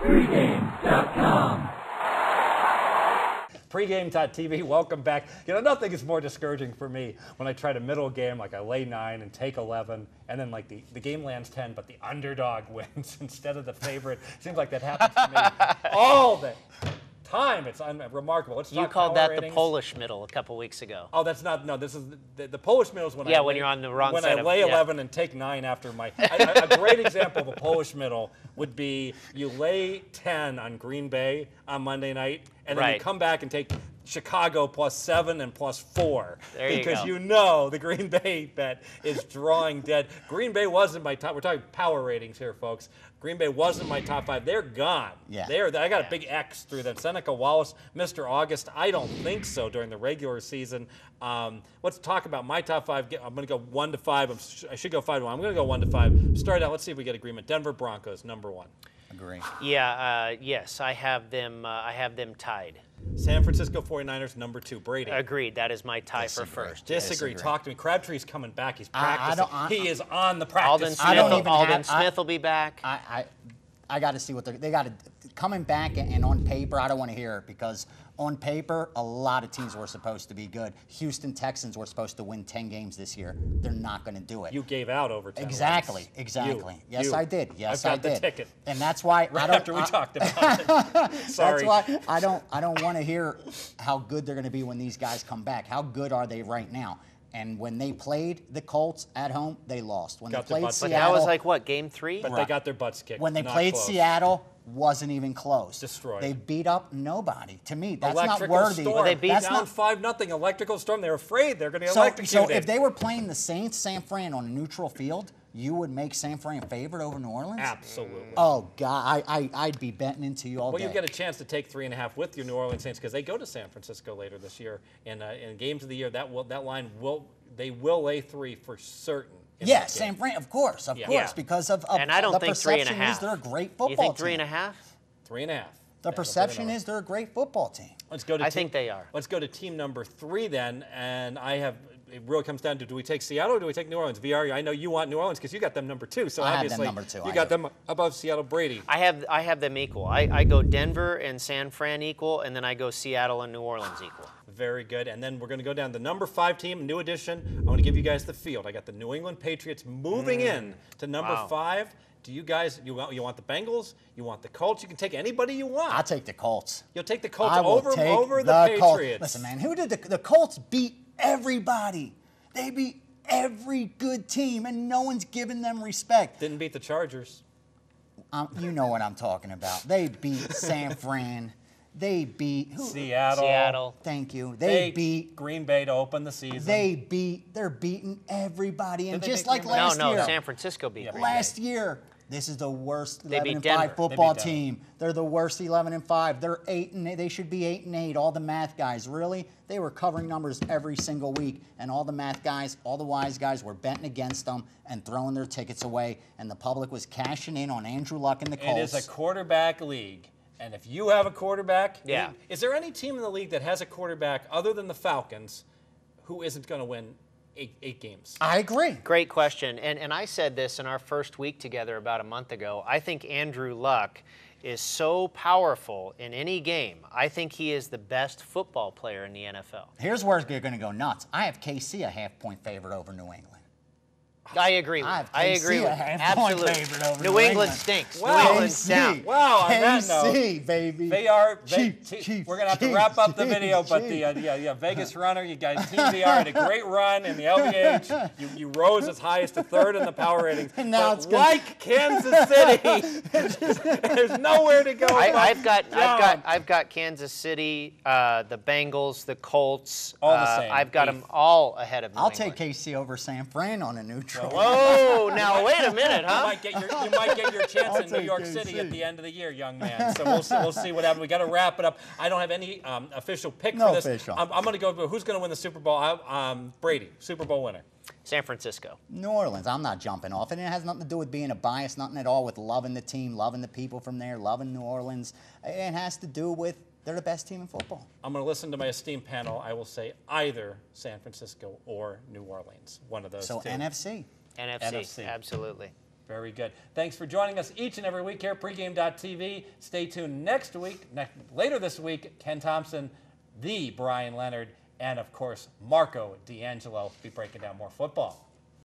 Pregame.com. Pregame.tv, welcome back. You know, nothing is more discouraging for me when I try to middle a game, like I lay 9 and take 11, and then like the game lands 10, but the underdog wins instead of the favorite. Seems like that happens to me all the time. It's remarkable. Let's talk You called power that ratings. the Polish middle a couple weeks ago. Oh, that's not, no, this is, the Polish middle is when when you're on the wrong when side I of lay yeah. 11 and take 9 after my, a great example of a Polish middle would be you lay 10 on Green Bay on Monday night, and then you come back and take Chicago +7 and +4 because you know the Green Bay bet is drawing dead. Green Bay wasn't my top. We're talking power ratings here, folks. Green Bay wasn't my top 5. They're gone. Yeah. I got a big X through them. Seneca Wallace, Mr. August. I don't think so during the regular season. Let's talk about my top 5. I'm going to go 1 to 5. I should go 5 to 1. I'm going to go 1 to 5. Start out. Let's see if we get agreement. Denver Broncos, number 1. Agree. Yeah. Yes, I have them. I have them tied. San Francisco 49ers, number 2. Brady. Agreed. That is my tie for first. Disagree. Talk to me. Crabtree's coming back. He's practicing. He is on the practice. Aldon Smith will be back. I got to see what they got to coming back, and on paper, I don't want to hear it because on paper, a lot of teams were supposed to be good. Houston Texans were supposed to win 10 games this year. They're not going to do it. You gave out over 10 Exactly. wins. Yes, I did. Yes, I I got did. the ticket. And that's why right after we talked about it. Sorry. That's why I don't want to hear how good they're going to be when these guys come back. How good are they right now? And when they played the Colts at home, they lost. When they played Seattle, but that was like what, game 3? But they got their butts kicked. When they played Seattle, wasn't even close. Destroyed. They beat up nobody. To me, that's Electrical not worthy. Storm. Well, they beat down 5-0. Electrical Storm. They're afraid they're going to get electrocuted. So if they were playing the Saints, San Fran on a neutral field, you would make San Fran favorite over New Orleans? Absolutely. Oh God, I'd be betting into you all day. Well, you get a chance to take 3.5 with your New Orleans Saints because they go to San Francisco later this year, and in games of the year that line will lay 3 for certain. Yes, San Fran, of course, because of and I don't the think perception 3.5. is they're a great football team. You think 3.5? 3.5. The perception is they're a great football team. Let's go to I think they are. Let's go to team number 3 then, and it really comes down to, do we take Seattle or do we take New Orleans? VR, I know you want New Orleans because you got them number 2, so obviously have them number 2. You got them above Seattle. Brady. I have them equal. I go Denver and San Fran equal, and then I go Seattle and New Orleans equal. Very good. And then we're going to go down the number 5 team, new addition. I want to give you guys the field. I got the New England Patriots moving in to number 5. Do you guys, you want the Bengals? You want the Colts? You can take anybody you want. I'll take the Colts. You'll take the Colts over the Patriots. Colts. Listen, man, who did the Colts beat everybody? They beat every good team, and no one's giving them respect. Didn't beat the Chargers. You know what I'm talking about. They beat San Fran. They beat Seattle. Thank you. They beat Green Bay to open the season. They're beating everybody. And just like last year. No, San Francisco beat Green Bay. Last year, this is the worst 11-5 football team. They're the worst 11-5. They're 8-8. They should be 8-8. All the math guys, really, they were covering numbers every single week, and all the math guys, all the wise guys, were betting against them and throwing their tickets away, and the public was cashing in on Andrew Luck and the Colts. It is a quarterback league. And if you have a quarterback, is there any team in the league that has a quarterback other than the Falcons who isn't going to win eight games? I agree. Great question. And I said this in our first week together about a month ago. I think Andrew Luck is so powerful in any game. I think he is the best football player in the NFL. Here's where you're going to go nuts. I have KC a half-point favorite over New England. I agree. I agree. Absolutely. New England stinks. Wow. New England's down. Wow. On that note, baby. They are. We're gonna have to wrap up the video, but the Vegas runner, you guys, Team VR had a great run in the LVH. You rose as high as to 3rd in the power ratings. And now it's like Kansas City. There's nowhere to go. I've got Kansas City, the Bengals, the Colts. All the same. I've got them all ahead of New I'll England. take KC over San Fran on a neutral. Whoa, now wait a minute, huh? You might get your chance in New York City at the end of the year, young man. So we'll see what happens. We got to wrap it up. I don't have any official pick for this. Official. I'm going to go with who's going to win the Super Bowl. Brady, Super Bowl winner. San Francisco. New Orleans. I'm not jumping off. And it has nothing to do with being a bias, nothing at all with loving the team, loving the people from there, loving New Orleans. It has to do with they're the best team in football. I'm going to listen to my esteemed panel. I will say either San Francisco or New Orleans. One of those two. So NFC. NFC, absolutely. Very good. Thanks for joining us each and every week here at pregame.tv. Stay tuned next week. Later this week, Ken Thompson, the Brian Leonard, and, of course, Marco D'Angelo will be breaking down more football.